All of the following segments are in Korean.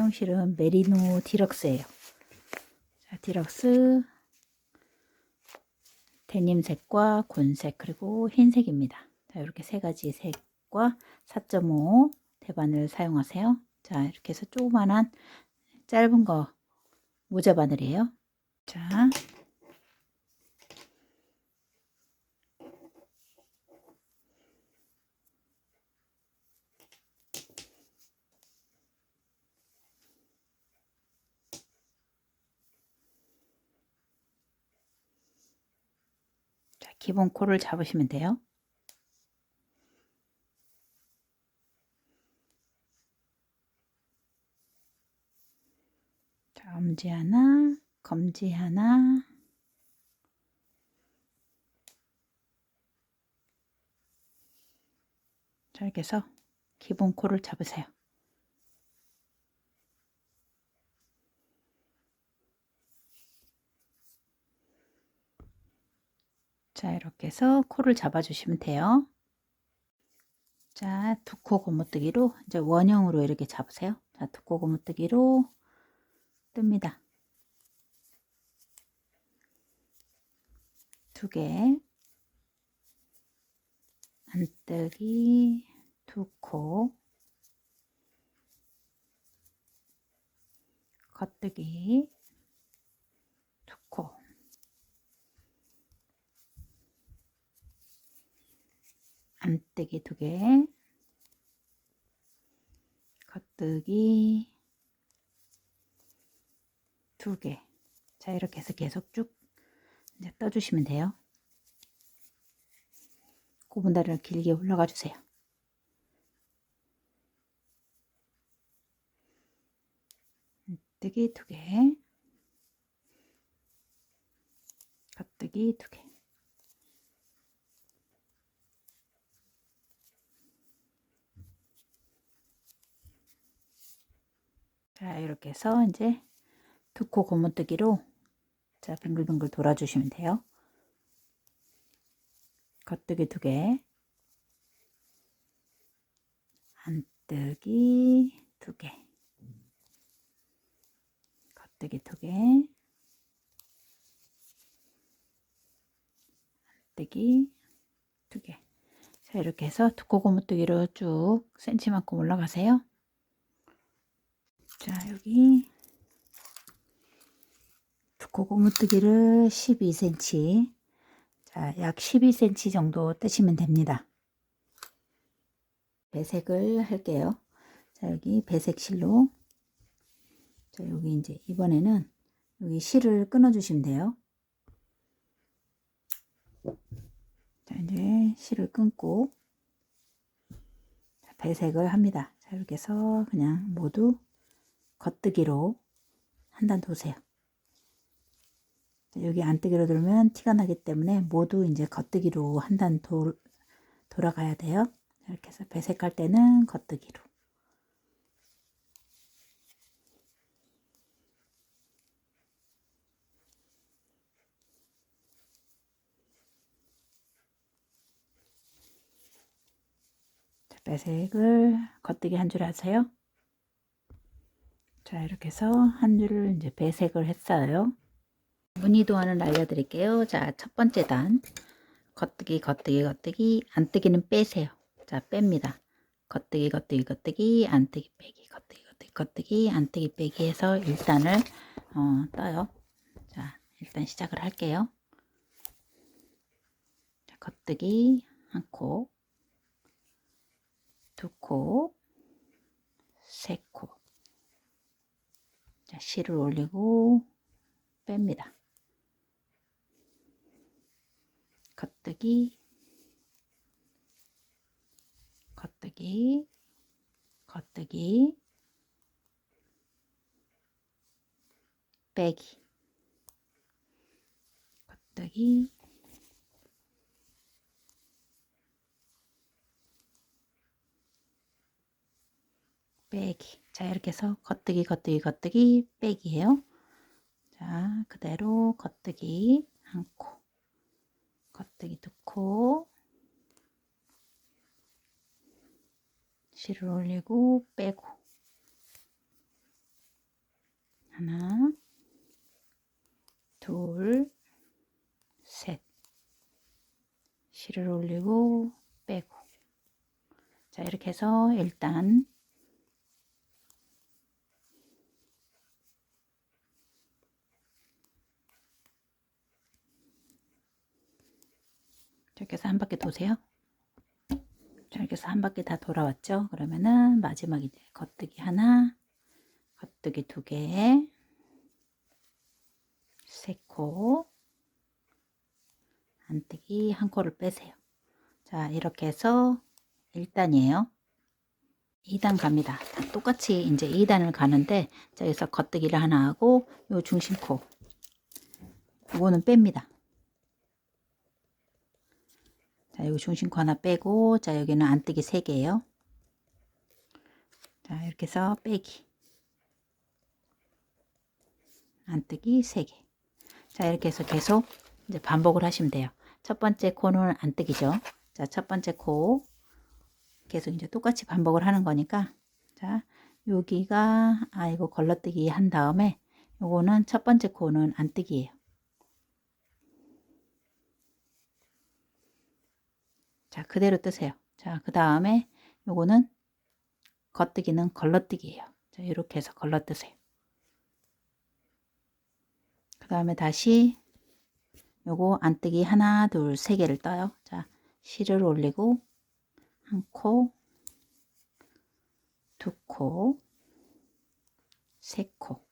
사용실은 메리노 디럭스예요. 자, 디럭스 데님색과 곤색 그리고 흰색입니다. 자, 이렇게 세 가지 색과 4.5 대바늘 사용하세요. 자, 이렇게 해서 조그만한 짧은 거 모자 바늘이에요. 자, 기본 코를 잡으시면 돼요. 자, 엄지 하나, 검지 하나, 자, 이렇게 해서 기본 코를 잡으세요. 자, 이렇게 해서 코를 잡아주시면 돼요. 자, 두 코 고무뜨기로 이제 원형으로 이렇게 잡으세요. 자, 두 코 고무뜨기로 뜹니다. 두 개, 안뜨기, 두 코, 겉뜨기, 두 코, 안뜨기 두 개, 겉뜨기 두 개. 자, 이렇게 해서 계속 쭉 이제 떠주시면 돼요. 고분다리를 길게 올라가 주세요. 겉뜨기 두 개, 겉뜨기 두 개. 자, 이렇게 해서 이제 두 코 고무뜨기로 자, 빙글빙글 돌아주시면 돼요. 겉뜨기 두 개, 안뜨기 두 개, 겉뜨기 두 개, 안뜨기 두 개. 자, 이렇게 해서 두 코 고무뜨기로 쭉 센치만큼 올라가세요. 자, 여기 두 코 고무뜨기를 12cm, 자, 약 12cm 정도 뜨시면 됩니다. 배색을 할게요. 자, 여기 배색 실로, 자, 여기 이제 이번에는 여기 실을 끊어 주시면 돼요. 자, 이제 실을 끊고 배색을 합니다. 자, 이렇게 해서 그냥 모두 겉뜨기로 한 단 도세요. 자, 여기 안뜨기로 돌면 티가 나기 때문에 모두 이제 겉뜨기로 한 단 돌아가야 돼요. 이렇게 해서 배색할 때는 겉뜨기로. 자, 배색을 겉뜨기 한 줄 하세요. 자, 이렇게 해서 한 줄을 이제 배색을 했어요. 무늬도안을 알려드릴게요. 자, 첫 번째 단 겉뜨기 겉뜨기 겉뜨기, 안뜨기는 빼세요. 자, 뺍니다. 겉뜨기 겉뜨기 겉뜨기, 안뜨기 빼기, 겉뜨기 겉뜨기 겉뜨기, 안뜨기 빼기 해서 1단을 떠요. 자, 일단 시작을 할게요. 자, 겉뜨기 한 코, 두 코, 세 코. 자, 실을 올리고 뺍니다. 겉뜨기, 겉뜨기, 겉뜨기, 빼기, 겉뜨기, 빼기. 자, 이렇게 해서 겉뜨기 겉뜨기 겉뜨기 빼기예요. 자, 그대로 겉뜨기 한 코, 겉뜨기 두 코, 실을 올리고 빼고, 하나, 둘, 셋. 실을 올리고 빼고. 자, 이렇게 해서 일단 이렇게 해서 한 바퀴 도세요. 자, 이렇게 해서 한 바퀴 다 돌아왔죠. 그러면은 마지막 이제 겉뜨기 하나, 겉뜨기 두 개, 세 코, 안뜨기 한 코를 빼세요. 자, 이렇게 해서 1단이에요. 2단 갑니다. 다 똑같이 이제 2단을 가는데, 자, 여기서 겉뜨기를 하나 하고, 요 중심코, 요거는 뺍니다. 자, 여기 중심코 하나 빼고, 자, 여기는 안뜨기 3개예요. 자, 이렇게 해서 빼기. 안뜨기 3개. 자, 이렇게 해서 계속 이제 반복을 하시면 돼요. 첫 번째 코는 안뜨기죠. 자, 첫 번째 코 계속 이제 똑같이 반복을 하는 거니까, 자, 여기가 이거 걸러뜨기 한 다음에 요거는 첫 번째 코는 안뜨기예요. 자, 그대로 뜨세요. 자, 그 다음에 요거는 겉뜨기는 걸러뜨기예요. 자, 이렇게 해서 걸러뜨세요. 그 다음에 다시 요거 안뜨기 하나, 둘, 세 개를 떠요. 자, 실을 올리고 한 코, 두 코, 세 코.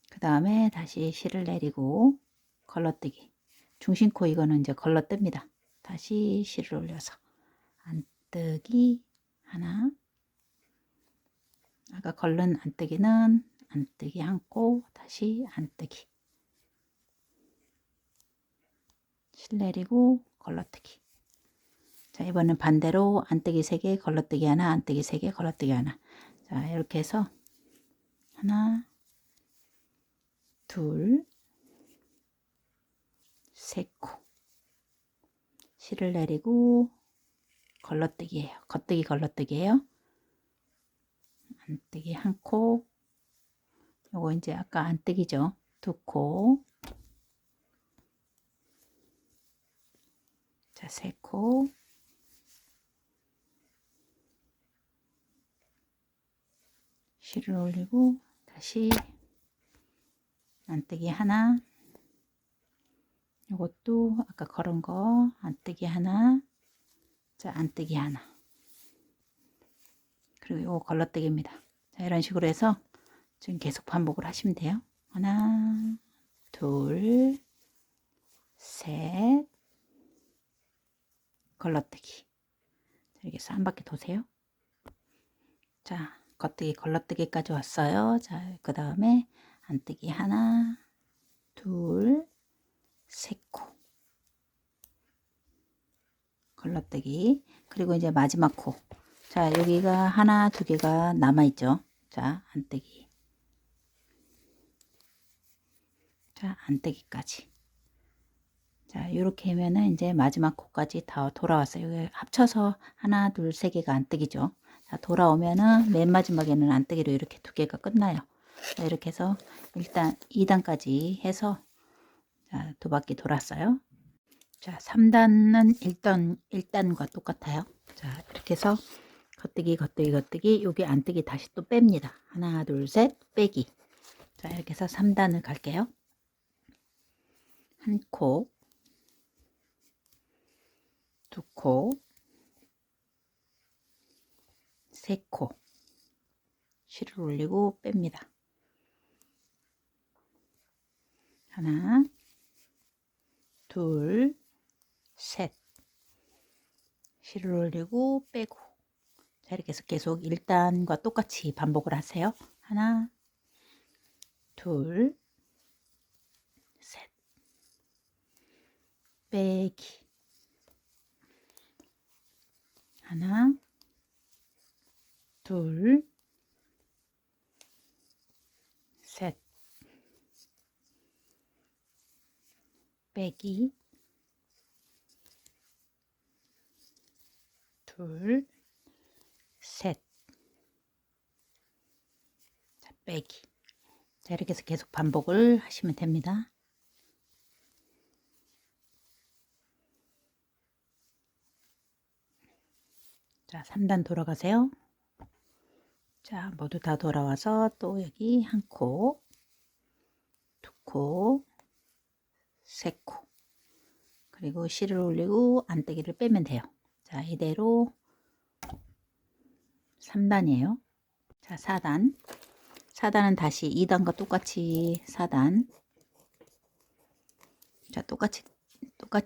그 다음에 다시 실을 내리고 걸러뜨기. 중심코 이거는 이제 걸러뜹니다. 다시 실을 올려서 안뜨기 하나. 아까 걸른 안뜨기는 안뜨기 한 코, 다시 안뜨기. 실 내리고 걸러뜨기. 자, 이번엔 반대로 안뜨기 3개, 걸러뜨기 하나, 안뜨기 3개, 걸러뜨기 하나. 자, 이렇게 해서 하나, 둘, 세 코. 실을 내리고 걸러뜨기예요. 겉뜨기 걸러뜨기예요. 안뜨기 한 코. 요거 이제 아까 안뜨기죠. 두 코. 자, 세 코. 실을 올리고 다시 안뜨기 하나. 요것도 아까 걸은 거 안뜨기 하나. 자, 안뜨기 하나. 그리고 요거 걸러뜨기입니다. 자, 이런 식으로 해서 지금 계속 반복을 하시면 돼요. 하나, 둘, 셋, 걸러뜨기. 이렇게 해서 한 바퀴 도세요. 자, 겉뜨기 걸러뜨기까지 왔어요. 자, 그 다음에 안뜨기 하나, 둘, 세 코. 걸러뜨기. 그리고 이제 마지막 코. 자, 여기가 하나, 두 개가 남아있죠. 자, 안뜨기. 자, 안뜨기까지. 자, 이렇게 하면은 이제 마지막 코까지 다 돌아왔어요. 여기 합쳐서 하나, 둘, 세 개가 안뜨기죠. 자, 돌아오면은 맨 마지막에는 안뜨기로 이렇게 두 개가 끝나요. 자, 이렇게 해서 일단 2단까지 해서 자, 두 바퀴 돌았어요. 자, 3단은 1단과 똑같아요. 자, 이렇게 해서 겉뜨기, 겉뜨기, 겉뜨기, 여기 안뜨기 다시 또 뺍니다. 하나, 둘, 셋, 빼기. 자, 이렇게 해서 3단을 갈게요. 한 코, 두 코, 세 코. 실을 올리고 뺍니다. 하나, 둘, 셋. 실을 올리고 빼고. 자, 이렇게 해서 계속 1단과 똑같이 반복을 하세요. 하나, 둘, 셋. 빼기. 하나, 둘, 셋. 빼기. 둘, 셋. 자, 빼기. 자, 이렇게 해서 계속 반복을 하시면 됩니다. 자, 3단 돌아가세요. 자, 모두 다 돌아와서 또 여기 한 코, 두 코, 세 코, 그리고 실을 올리고 안뜨기를 빼면 돼요. 자, 이대로 3단이에요. 자, 4단. 4단은 다시 2단과 똑같이 4단. 자, 똑같이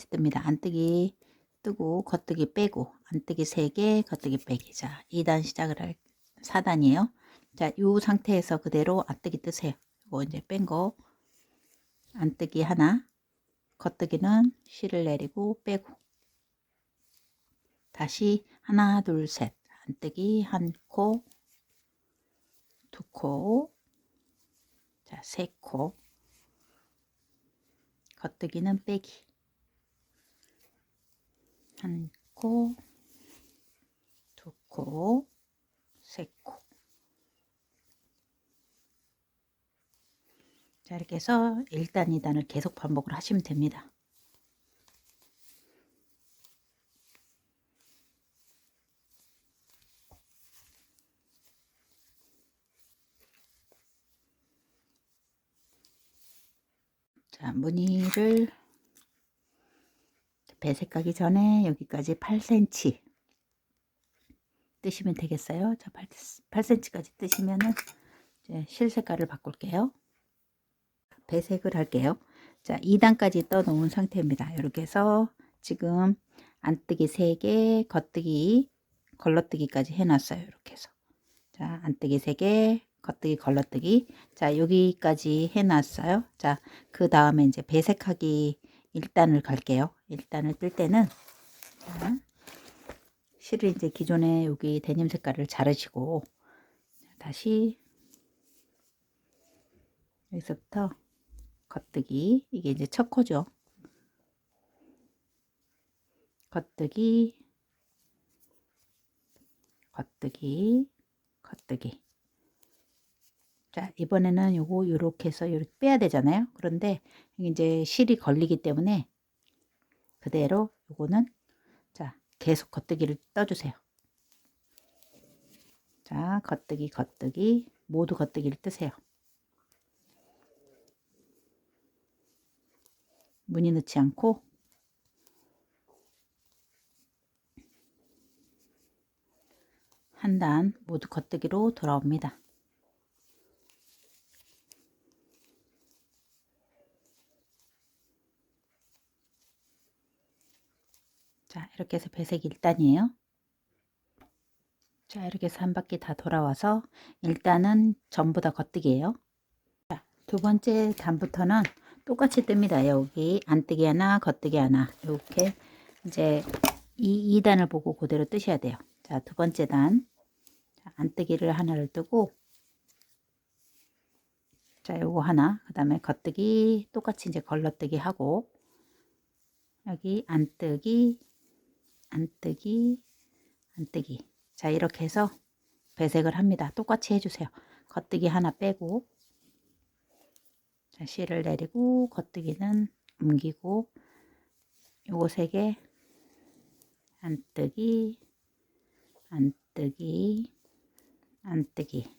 뜹니다. 안뜨기 뜨고 겉뜨기 빼고 안뜨기 3개 겉뜨기 빼기. 자, 2단 시작을 할 4단이에요. 자, 이 상태에서 그대로 안뜨기 뜨세요. 이거 이제 뺀 거 안뜨기 하나, 겉뜨기는 실을 내리고 빼고 다시 하나 둘 셋 안뜨기 한 코, 두 코, 자, 세 코, 겉뜨기는 빼기 한 코, 두 코, 세 코. 자, 이렇게 해서 1단, 2단을 계속 반복을 하시면 됩니다. 자, 무늬를 배색하기 전에 여기까지 8cm 뜨시면 되겠어요. 자, 8cm까지 뜨시면은 이제 실 색깔을 바꿀게요. 배색을 할게요. 자, 2단까지 떠 놓은 상태입니다. 이렇게 해서 지금 안뜨기 3개, 겉뜨기, 걸러뜨기까지 해놨어요. 이렇게 해서. 자, 안뜨기 3개, 겉뜨기, 걸러뜨기. 자, 여기까지 해놨어요. 자, 그 다음에 이제 배색하기 1단을 갈게요. 1단을 뜰 때는, 자, 실을 이제 기존에 여기 데님 색깔을 자르시고, 다시 여기서부터 겉뜨기, 이게 이제 첫 코죠. 겉뜨기, 겉뜨기, 겉뜨기. 자, 이번에는 요거 요렇게 해서 요렇게 빼야 되잖아요. 그런데 이제 실이 걸리기 때문에 그대로 요거는 자, 계속 겉뜨기를 떠주세요. 자, 겉뜨기, 겉뜨기, 모두 겉뜨기를 뜨세요. 무늬 넣지 않고 한 단 모두 겉뜨기로 돌아옵니다. 자, 이렇게 해서 배색 1단이에요. 자, 이렇게 해서 한 바퀴 다 돌아와서 일단은 전부 다 겉뜨기예요. 자, 두 번째 단부터는 똑같이 뜹니다. 여기 안뜨기 하나, 겉뜨기 하나. 이렇게 이제 이 2단을 보고 그대로 뜨셔야 돼요. 자, 두 번째 단. 자, 안뜨기를 하나를 뜨고 자, 요거 하나. 그다음에 겉뜨기 똑같이 이제 걸러뜨기 하고 여기 안뜨기, 안뜨기, 안뜨기. 자, 이렇게 해서 배색을 합니다. 똑같이 해주세요. 겉뜨기 하나 빼고 자, 실을 내리고 겉뜨기는 옮기고 요거 3개 안뜨기, 안뜨기, 안뜨기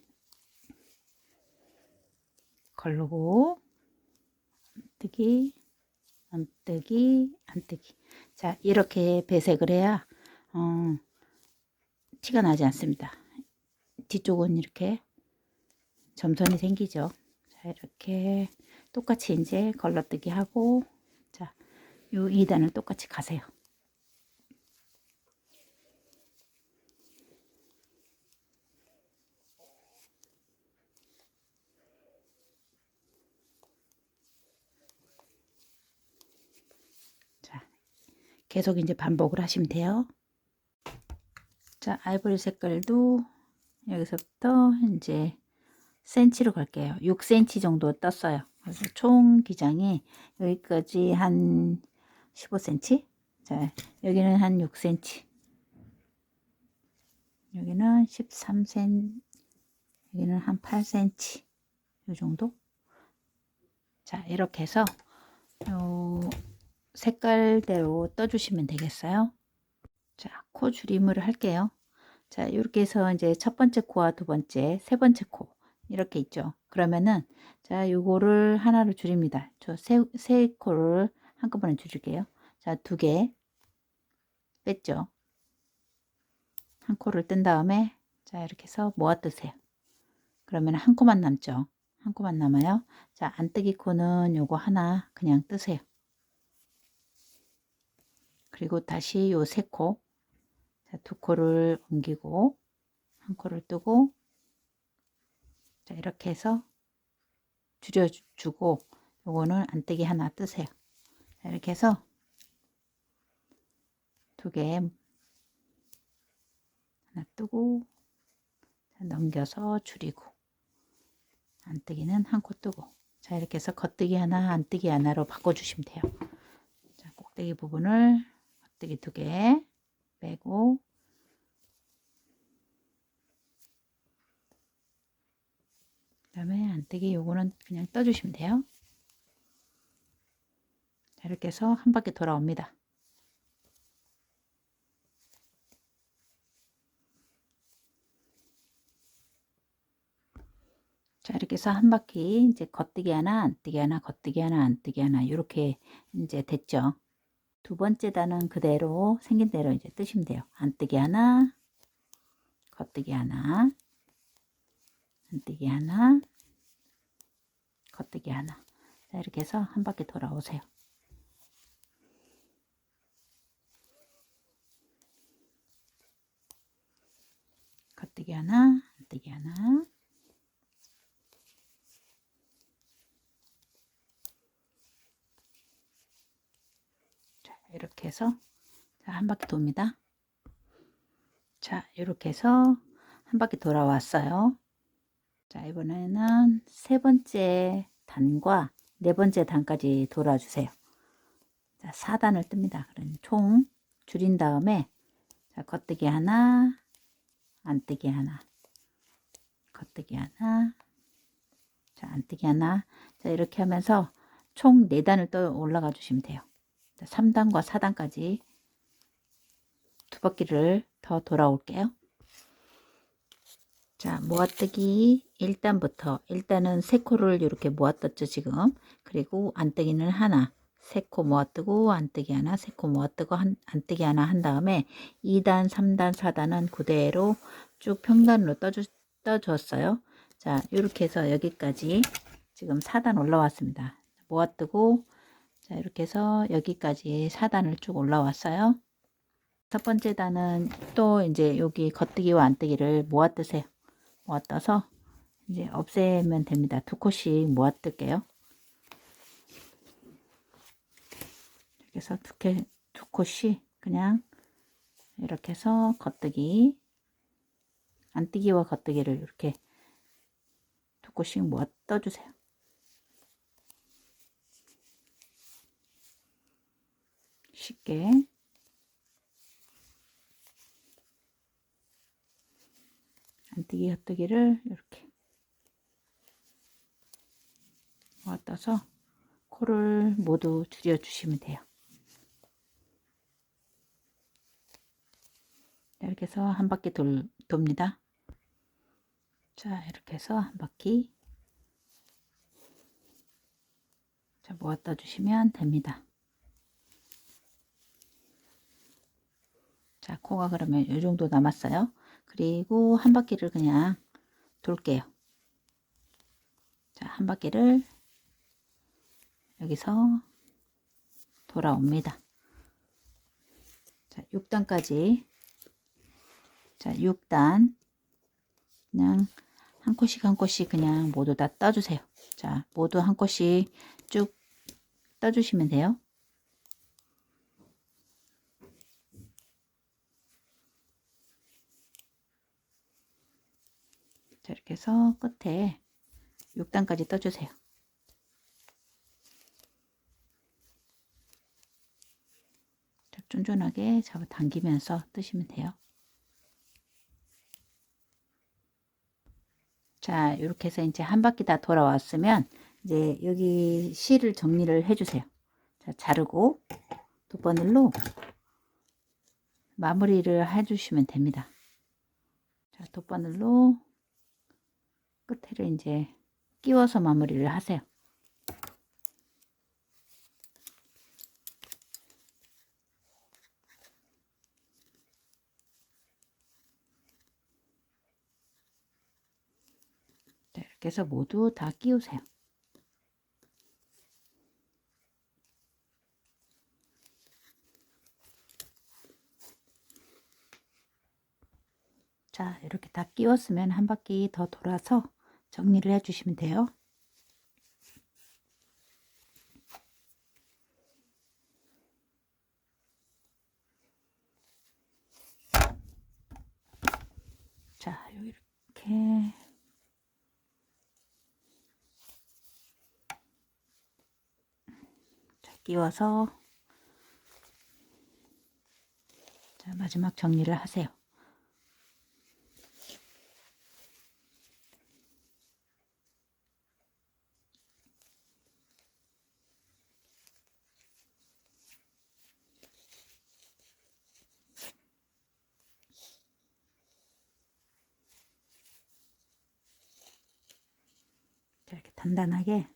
걸르고 안뜨기, 안뜨기, 안뜨기. 자, 이렇게 배색을 해야 티가 나지 않습니다. 뒤쪽은 이렇게 점선이 생기죠. 자, 이렇게 똑같이 이제 걸러뜨기 하고 자, 요 2단을 똑같이 가세요. 자, 계속 이제 반복을 하시면 돼요. 자, 아이보리 색깔도 여기서부터 이제 센치로 갈게요. 6cm 정도 떴어요. 그래서 총 기장이 여기까지 한 15cm. 자, 여기는 한 6cm. 여기는 13cm. 여기는 한 8cm. 요 정도. 자, 이렇게 해서 요 색깔대로 떠주시면 되겠어요. 자, 코 줄임을 할게요. 자, 이렇게 해서 이제 첫 번째 코와 두 번째, 세 번째 코 이렇게 있죠. 그러면은 자, 요거를 하나로 줄입니다. 저 세 코를 한꺼번에 줄일게요. 자, 두 개 뺐죠. 한 코를 뜬 다음에 자, 이렇게 해서 모아 뜨세요. 그러면 한 코만 남죠. 한 코만 남아요. 자, 안뜨기 코는 요거 하나 그냥 뜨세요. 그리고 다시 요 세 코, 자, 두 코를 옮기고 한 코를 뜨고, 자, 이렇게 해서 줄여주고 요거는 안뜨기 하나 뜨세요. 자, 이렇게 해서 두 개 하나 뜨고, 자, 넘겨서 줄이고 안뜨기는 한 코 뜨고, 자, 이렇게 해서 겉뜨기 하나 안뜨기 하나로 바꿔주시면 돼요. 자, 꼭대기 부분을 겉뜨기 두 개 빼고, 그 다음에 안뜨기 요거는 그냥 떠주시면 돼요. 자, 이렇게 해서 한 바퀴 돌아옵니다. 자, 이렇게 해서 한 바퀴 이제 겉뜨기 하나 안뜨기 하나 겉뜨기 하나 안뜨기 하나 이렇게 이제 됐죠. 두 번째 단은 그대로 생긴 대로 이제 뜨시면 돼요. 안뜨기 하나 겉뜨기 하나 안뜨기 하나 겉뜨기 하나. 자, 이렇게 해서 한 바퀴 돌아오세요. 겉뜨기 하나 안뜨기 하나. 자, 이렇게 해서 자, 한 바퀴 돕니다. 자, 이렇게 해서 한 바퀴 돌아왔어요. 자, 이번에는 세 번째 단과 네 번째 단까지 돌아주세요. 자, 4단을 뜹니다. 그럼 총 줄인 다음에 자, 겉뜨기 하나 안뜨기 하나 겉뜨기 하나 자, 안뜨기 하나. 자, 이렇게 하면서 총 4단을 또 올라가 주시면 돼요. 자, 3단과 4단까지 두 바퀴를 더 돌아올게요. 자, 모아뜨기 1단부터 일단은 3코를 이렇게 모아떴죠 지금. 그리고 안뜨기는 하나 3코 모아뜨고 안뜨기 하나 3코 모아뜨고 안뜨기 하나 한 다음에 2단 3단 4단은 그대로 쭉 평단으로 떠줬어요. 자, 이렇게 해서 여기까지 지금 4단 올라왔습니다. 모아뜨고 자, 이렇게 해서 여기까지 4단을 쭉 올라왔어요. 첫 번째 단은 또 이제 여기 겉뜨기와 안뜨기를 모아뜨세요. 모아떠서 이제 없애면 됩니다. 두 코씩 모아뜰게요. 이렇게 해서 두 코씩 그냥 이렇게 해서 겉뜨기 안뜨기와 겉뜨기를 이렇게 두 코씩 모아 떠주세요. 쉽게 안뜨기 겉뜨기를 이렇게 모아 떠서 코를 모두 줄여 주시면 돼요. 이렇게 해서 한 바퀴 돕니다. 자, 이렇게 해서 한 바퀴 자, 모아 떠주시면 됩니다. 자, 코가 그러면 이 정도 남았어요. 그리고 한 바퀴를 그냥 돌게요. 자, 한 바퀴를 여기서 돌아옵니다. 자, 6단까지. 자, 6단. 그냥 한 코씩 한 코씩 그냥 모두 다 떠주세요. 자, 모두 한 코씩 쭉 떠주시면 돼요. 자, 이렇게 해서 끝에 6단까지 떠주세요. 자, 쫀쫀하게 잡아당기면서 뜨시면 돼요. 자, 이렇게 해서 이제 한 바퀴 다 돌아왔으면 이제 여기 실을 정리를 해주세요. 자, 자르고 돗바늘로 마무리를 해주시면 됩니다. 자, 돗바늘로 끝에를 이제 끼워서 마무리를 하세요. 자, 이렇게 해서 모두 다 끼우세요. 자, 이렇게 다 끼웠으면 한 바퀴 더 돌아서 정리를 해 주시면 돼요. 자, 이렇게 자, 끼워서 자, 마지막 정리를 하세요. 자, 이렇게 단단하게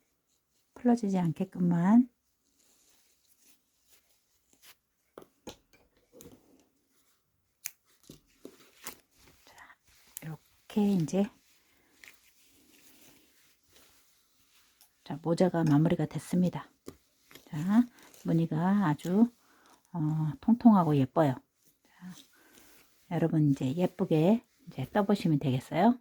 풀어지지 않게끔만 자, 이렇게 이제 자, 모자가 마무리가 됐습니다. 자, 무늬가 아주 통통하고 예뻐요. 자, 여러분 이제 예쁘게 이제 떠보시면 되겠어요.